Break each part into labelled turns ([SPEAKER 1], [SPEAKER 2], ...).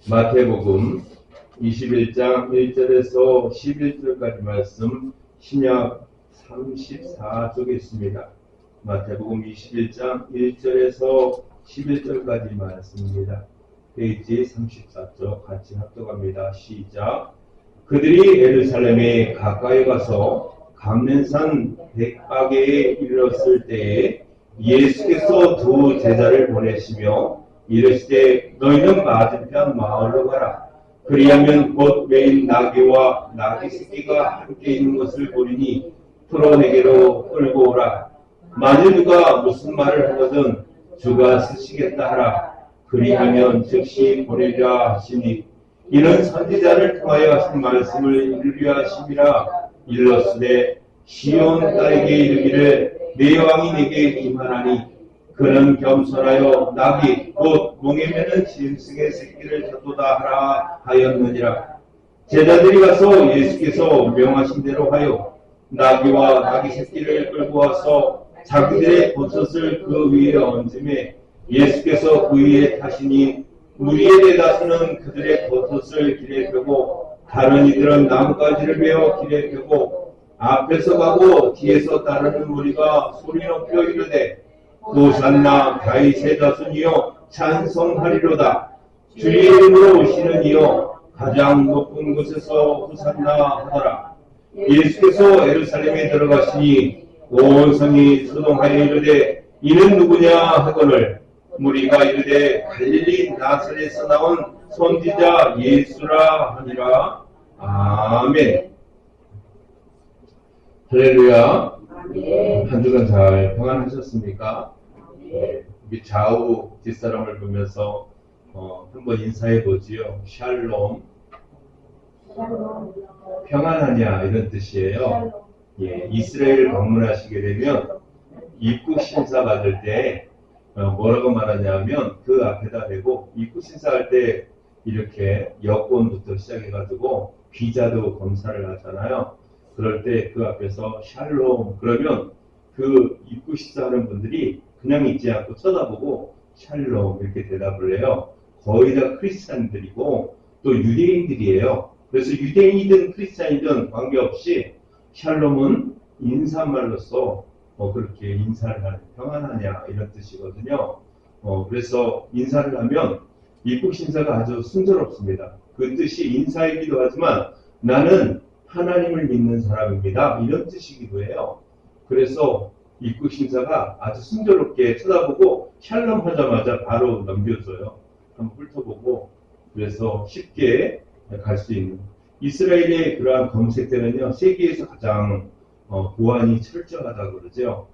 [SPEAKER 1] 마태복음 21장 1절에서 11절까지 말씀 신약 34쪽에 있습니다. 마태복음 21장 1절에서 11절까지 말씀입니다. 페이지 34쪽 같이 합독합니다. 시작. 그들이 예루살렘에 가까이 가서 감nen산 백박에 이르렀을 때에 예수께서 두 제자를 보내시며 이르시되 너희는 맞은편 마을로 가라. 그리하면 곧 매인 나귀와 나귀 새끼가 함께 있는 것을 보리니 풀어 내게로 끌고 오라. 만일 누가 무슨 말을 하거든 주가 쓰시겠다 하라. 그리하면 즉시 보내리라 하시니 이는 선지자를 통하여 하신 말씀을 이루려 하심이라. 일렀으되 시온 딸에게 이르기를 내 왕이 내게 임하나니 그는 겸손하여 나귀 곧 몽에 매는 짐승의 새끼를 쳤도다 하라 하였느니라. 제자들이 가서 예수께서 명하신 대로 하여 나귀와 나귀 새끼를 끌고 와서 자기들의 버섯을 그 위에 얹음에 예수께서 그 위에 타시니 무리에 대다수는 그들의 버섯을 길에 펴고 다른 이들은 나뭇가지를 베어 길에 펴고 앞에서 가고 뒤에서 따르는 무리가 소리 높여 이르되 호산나 다윗의 자손이여 찬송하리로다. 주의 이름으로 오시는 이여 가장 높은 곳에서 호산나 하더라. 예수께서 예루살렘에 들어가시니 온 성이 소동하여 이르되 이는 누구냐 하거늘 무리가 이르되 갈릴리 나사렛에서 나온 선지자 예수라 하니라. 아멘. 할렐루야. 한 주간 잘 평안하셨습니까? 우리 좌우 뒷사람을 보면서 한번 인사해 보지요. 샬롬. 평안하냐 이런 뜻이에요. 예, 이스라엘 방문하시게 되면 입국 심사 받을 때 뭐라고 말하냐면 그 앞에다 대고 입국 심사할 때 이렇게 여권부터 시작해가지고 비자도 검사를 하잖아요. 그럴 때 그 앞에서 샬롬 그러면 그 입국 심사하는 분들이 그냥 있지 않고 쳐다보고 샬롬 이렇게 대답을 해요. 거의 다 크리스찬들이고 또 유대인들이에요. 그래서 유대인이든 크리스찬이든 관계없이 샬롬은 인사말로서 그렇게 인사를 하는 평안하냐 이런 뜻이거든요. 그래서 인사를 하면 입국 심사가 아주 순조롭습니다. 그 뜻이 인사이기도 하지만 나는 하나님을 믿는 사람입니다. 이런 뜻이기도 해요. 그래서 입국 심사가 아주 순조롭게 쳐다보고 샬롬 하자마자 바로 넘겨줘요. 한번 훑어보고 그래서 쉽게 갈 수 있는 이스라엘의 그러한 검색대는요 세계에서 가장 보안이 철저하다고 그러죠.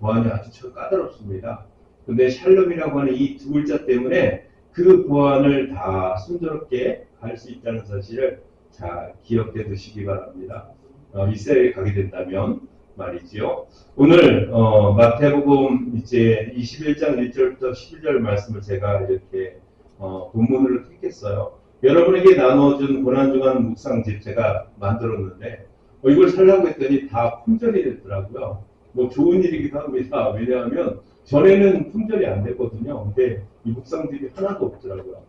[SPEAKER 1] 보안이 아주 까다롭습니다. 근데 샬롬이라고 하는 이 두 글자 때문에 그 보안을 다 순조롭게 갈 수 있다는 사실을 잘 기억해 두시기 바랍니다. 이스라엘에 가게 된다면 말이지요. 오늘 마태복음 이제 21장 1절부터 11절 말씀을 제가 이렇게 본문으로 택했어요. 여러분에게 나눠준 고난주간 묵상집 제가 만들었는데 이걸 살라고 했더니 다 품절이 됐더라고요. 뭐 좋은 일이기도 합니다. 왜냐하면 전에는 품절이 안 됐거든요. 근데 이 묵상집이 하나도 없더라고요.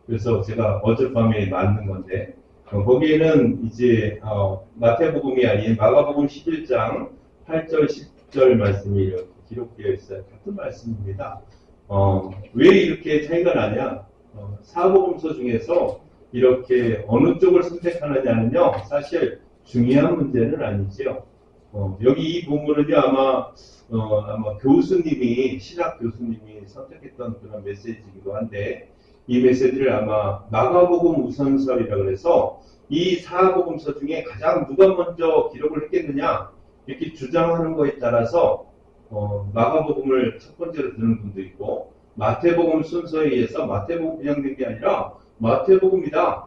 [SPEAKER 1] 그래서 제가 어젯밤에 만든 건데 거기에는 이제 마태복음이 아닌 마가복음 11장 8절 10절 말씀이 이렇게 기록되어 있어요. 같은 말씀입니다. 왜 이렇게 차이가 나냐? 사복음서 중에서 이렇게 어느 쪽을 선택하느냐는요 사실 중요한 문제는 아니죠. 여기 이 본문은요 아마 교수님이 신학 교수님이 선택했던 그런 메시지이기도 한데 이 메시지를 아마 마가복음 우선설이라고 해서 이 사복음서 중에 가장 누가 먼저 기록을 했겠느냐 이렇게 주장하는 거에 따라서 마가복음을 첫 번째로 드는 분도 있고 마태복음 순서에 의해서 마태복음 그냥 된 게 아니라 마태복음이다.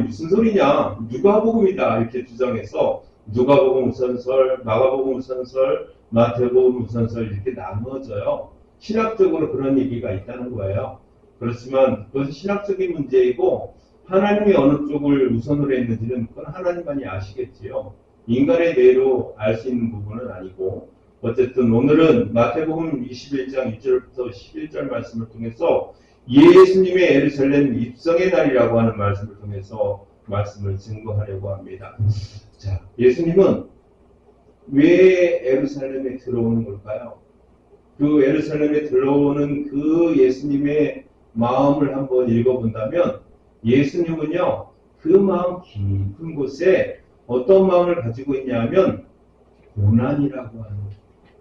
[SPEAKER 1] 무슨 소리냐? 누가복음이다. 이렇게 주장해서 누가복음 우선설, 마가복음 우선설, 마태복음 우선설 이렇게 나누어져요. 신학적으로 그런 얘기가 있다는 거예요. 그렇지만 그것은 신학적인 문제이고 하나님이 어느 쪽을 우선으로 했는지는 그건 하나님만이 아시겠지요. 인간의 뇌로 알 수 있는 부분은 아니고 어쨌든 오늘은 마태복음 21장 1절부터 11절 말씀을 통해서 예수님의 예루살렘 입성의 날이라고 하는 말씀을 통해서 말씀을 증거하려고 합니다. 자, 예수님은 왜 예루살렘에 들어오는 걸까요? 그 예루살렘에 들어오는 그 예수님의 마음을 한번 읽어본다면 예수님은요, 그 마음 깊은 곳에 어떤 마음을 가지고 있냐면 고난이라고 하는,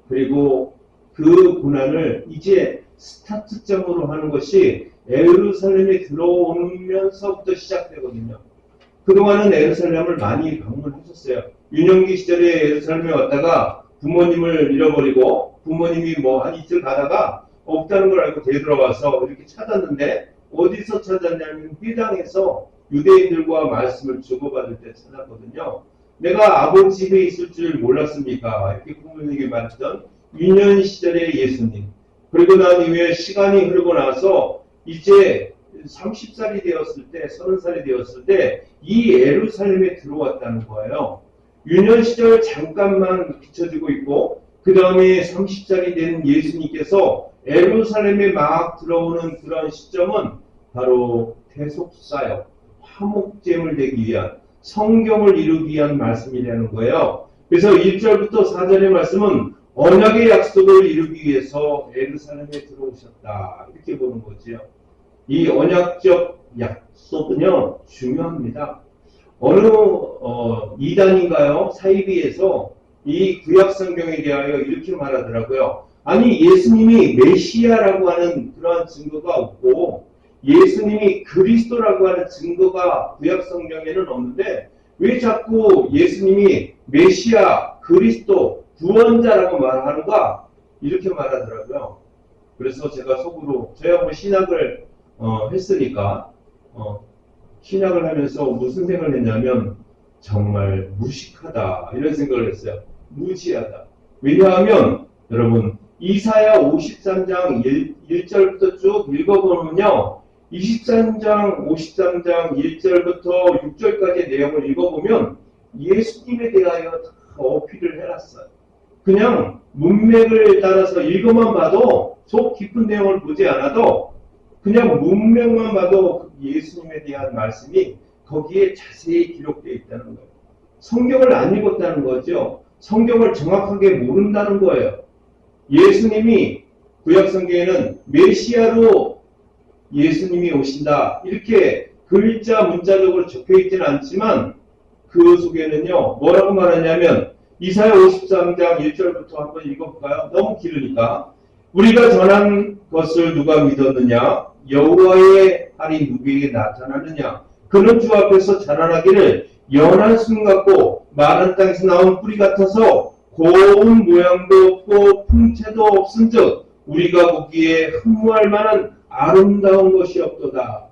[SPEAKER 1] 그리고 그 고난을 이제 스타트점으로 하는 것이 예루살렘에 들어오면서부터 시작되거든요. 그동안은 예루살렘을 많이 방문하셨어요. 유년기 시절에 예루살렘에 왔다가 부모님을 잃어버리고 부모님이 뭐 한 이틀 가다가 없다는 걸 알고 되돌아와서 이렇게 찾았는데 어디서 찾았냐면 회당에서 유대인들과 말씀을 주고받을 때 찾았거든요. 내가 아버지 집에 있을 줄 몰랐습니까? 이렇게 부모님에게 말했던 유년 시절의 예수님. 그리고 난 이후에 시간이 흐르고 나서 이제 30살이 되었을 때, 30살이 되었을 때 이 예루살렘에 들어왔다는 거예요. 유년 시절 잠깐만 비춰지고 있고 그 다음에 30살이 된 예수님께서 예루살렘에 막 들어오는 그런 시점은 바로 대속사역, 화목제물 되기 위한, 성경을 이루기 위한 말씀이라는 거예요. 그래서 1절부터 4절의 말씀은 언약의 약속을 이루기 위해서 예루살렘에 들어오셨다, 이렇게 보는 거죠. 이 언약적 약속은요 중요합니다. 어느 이단인가요? 사이비에서 이 구약 성경에 대하여 이렇게 말하더라고요. 아니, 예수님이 메시아라고 하는 그러한 증거가 없고 예수님이 그리스도라고 하는 증거가 구약 성경에는 없는데 왜 자꾸 예수님이 메시아, 그리스도, 구원자라고 말하는가? 이렇게 말하더라고요. 그래서 제가 속으로, 저희가 뭐 신학을 했으니까 신학을 하면서 무슨 생각을 했냐면 정말 무식하다, 이런 생각을 했어요. 무지하다. 왜냐하면 여러분 이사야 53장 1절부터 쭉 읽어보면요, 23장 53장 1절부터 6절까지의 내용을 읽어보면 예수님에 대하여 다 어필을 해놨어요. 그냥 문맥을 따라서 읽어만 봐도 속 깊은 내용을 보지 않아도 그냥 문맥만 봐도 예수님에 대한 말씀이 거기에 자세히 기록되어 있다는 거예요. 성경을 안 읽었다는 거죠. 성경을 정확하게 모른다는 거예요. 예수님이 구약 성경에는 메시아로 예수님이 오신다, 이렇게 글자 문자적으로 적혀 있지는 않지만 그 속에는요 뭐라고 말하냐면 이사야 53장 1절부터 한번 읽어볼까요? 너무 길으니까. 우리가 전한 것을 누가 믿었느냐? 여호와의 팔이 누구에게 나타나느냐? 그는 주 앞에서 자라나기를 연한 순 같고 마른 땅에서 나온 뿌리 같아서 고운 모양도 없고 풍채도 없은즉 우리가 보기에 흠모할 만한 아름다운 것이 없도다.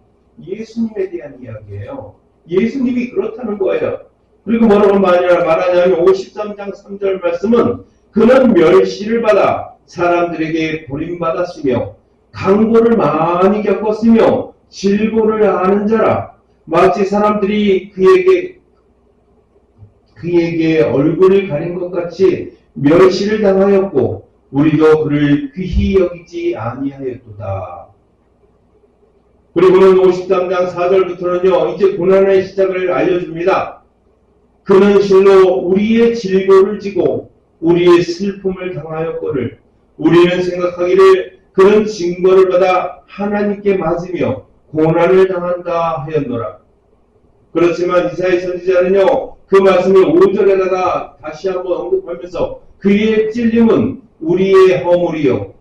[SPEAKER 1] 예수님에 대한 이야기예요. 예수님이 그렇다는 거예요. 그리고 뭐라고 말하냐면 53장 3절 말씀은 그는 멸시를 받아 사람들에게 버림받았으며 강고를 많이 겪었으며 질고를 아는 자라. 마치 사람들이 그에게 얼굴을 가린 것 같이 멸시를 당하였고 우리도 그를 귀히 여기지 아니하였도다. 그리고는 53장 4절부터는요 이제 고난의 시작을 알려줍니다. 그는 실로 우리의 질고를 지고 우리의 슬픔을 당하였거늘 우리는 생각하기를 그는 징벌을 받아 하나님께 맞으며 고난을 당한다 하였노라. 그렇지만 이사야 선지자는요 그 말씀을 5절에다가 다시 한번 언급하면서 그의 찔림은 우리의 허물이요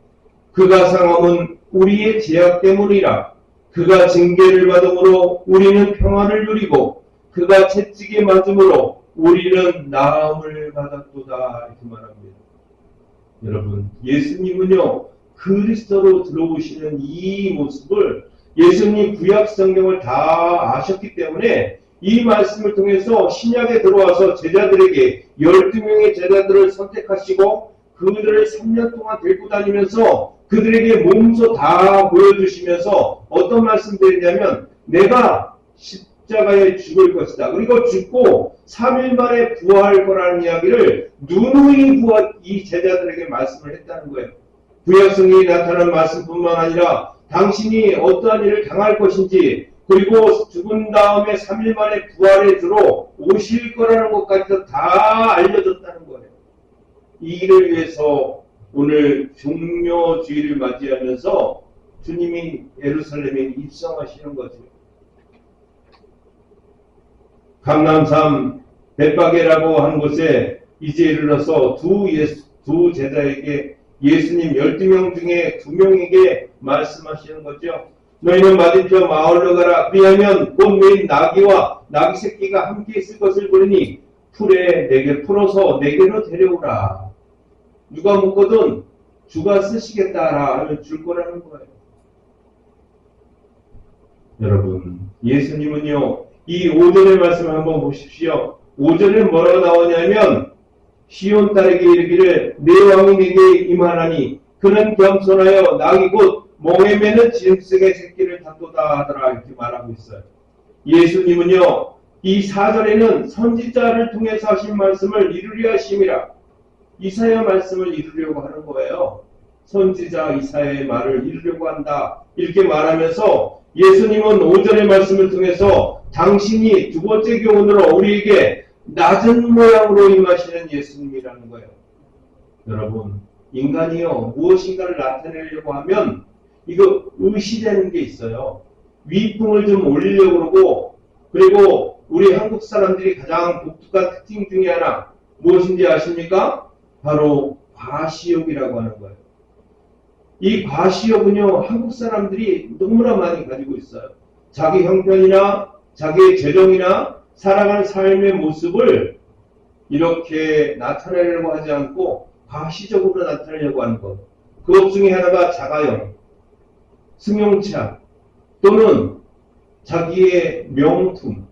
[SPEAKER 1] 그가 상함은 우리의 죄악 때문이라. 그가 징계를 받음으로 우리는 평안을 누리고 그가 채찍에 맞음으로 우리는 나음을 받았도다, 이렇게 말합니다. 여러분, 예수님은요 그리스도로 들어오시는 이 모습을 예수님 구약 성경을 다 아셨기 때문에 이 말씀을 통해서 신약에 들어와서 제자들에게 12명의 제자들을 선택하시고 그들을 3년 동안 데리고 다니면서 그들에게 몸소 다 보여주시면서 어떤 말씀드리냐면 내가 십자가에 죽을 것이다. 그리고 죽고 3일 만에 부활할 거라는 이야기를 누누이 이 제자들에게 말씀을 했다는 거예요. 구약 성경에 나타난 말씀뿐만 아니라 당신이 어떠한 일을 당할 것인지, 그리고 죽은 다음에 3일 만에 부활해 주러 오실 거라는 것까지도 다 알려줬다는 거예요. 이 일을 위해서 오늘 종료주의를 맞이하면서 주님이 예루살렘에 입성하시는 거죠. 감람산 벳바게라고 하는 곳에 이제 이르러서 두 제자에게 예수님 12명 중에 2명에게 말씀하시는 거죠. 너희는 맞은편 마을로 가라. 그리하면 곧 너희 나귀와 나귀 새끼가 함께 있을 것을 보리니 풀어서 내게로 데려오라. 누가 묻거든 주가 쓰시겠다라 하면 줄 거라는 거예요. 여러분, 예수님은요, 이 5절의 말씀을 한번 보십시오. 5절에 뭐라고 나오냐면, 시온 딸에게 이르기를 내 왕이 내게 임하나니 그는 겸손하여 나귀 곧 몽에 매는 짐승의 새끼를 잡도다 하더라. 이렇게 말하고 있어요. 예수님은요, 이 4절에는 선지자를 통해서 하신 말씀을 이루려 하심이라. 이사야 말씀을 이루려고 하는 거예요. 선지자 이사야의 말을 이루려고 한다. 이렇게 말하면서 예수님은 5절의 말씀을 통해서 당신이 두 번째 교훈으로 우리에게 낮은 모양으로 임하시는 예수님이라는 거예요. 여러분, 인간이요, 무엇인가를 나타내려고 하면 이거 의시되는 게 있어요. 위풍을 좀 올리려고 그러고, 그리고 우리 한국 사람들이 가장 독특한 특징 중에 하나 무엇인지 아십니까? 바로 과시욕이라고 하는 거예요. 이 과시욕은요, 한국 사람들이 너무나 많이 가지고 있어요. 자기 형편이나 자기의 재정이나 살아가는 삶의 모습을 이렇게 나타내려고 하지 않고 과시적으로 나타내려고 하는 것. 그것 중에 하나가 자가용, 승용차, 또는 자기의 명품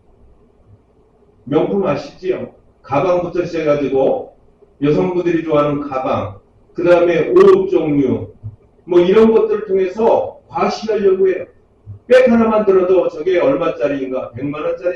[SPEAKER 1] 아시지요? 가방부터 시작해가지고 여성분들이 좋아하는 가방, 그 다음에 옷 종류, 뭐 이런 것들을 통해서 과시하려고 해요. 백 하나만 들어도 저게 얼마짜리인가? 100만 원짜리